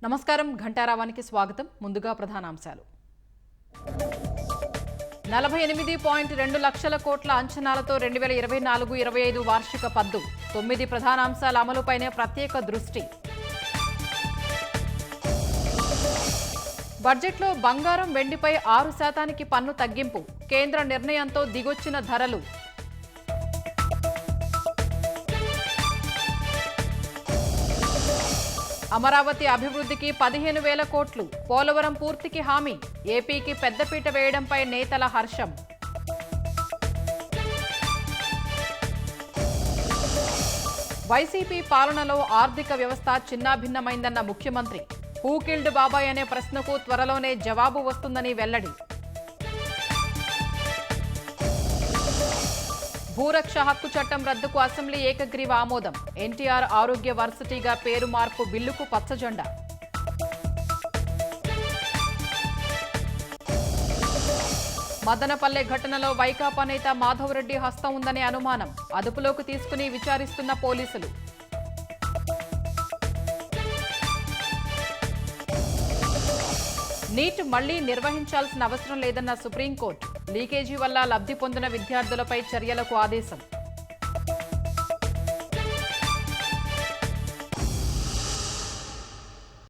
నమస్కారం ఘంటారావానికి స్వాగతం. ముందుగా ప్రధానాంశాలు. 48.2 లక్షల కోట్ల అంచనాలతో 2024-25 వార్షిక పద్దు. 9 ప్రధానాంశాల అమలుపైనే ప్రత్యేక దృష్టి. బడ్జెట్లో బంగారం వెండిపై 6% పన్ను తగ్గింపు. కేంద్ర నిర్ణయంతో దిగొచ్చిన ధరలు. అమరావతి అభివృద్ధికి 15,000 కోట్లు. పోలవరం పూర్తికి హామీ. ఏపీకి పెద్దపీట వేయడంపై నేతల హర్షం. వైసీపీ పాలనలో ఆర్థిక వ్యవస్థ చిన్నాభిన్నమైందన్న ముఖ్యమంత్రి. హూ కిల్డ్ బాబాయ్ అనే ప్రశ్నకు త్వరలోనే జవాబు వస్తుందని వెల్లడి. భూరక్ష హక్కు చట్టం రద్దుకు అసెంబ్లీ ఏకగ్రీవ ఆమోదం. ఎన్టీఆర్ ఆరోగ్య వర్సిటీగా పేరు మార్పు బిల్లుకు పచ్చజెండా. మదనపల్లె ఘటనలో వైకాపా నేత మాధవరెడ్డి హస్తం ఉందనే అనుమానం. అదుపులోకి తీసుకుని విచారిస్తున్న పోలీసులు. నీట్ మళ్లీ నిర్వహించాల్సిన అవసరం లేదన్న సుప్రీంకోర్టు. లీకేజీ వల్ల లబ్ధి పొందిన విద్యార్థులపై చర్యలకు ఆదేశం.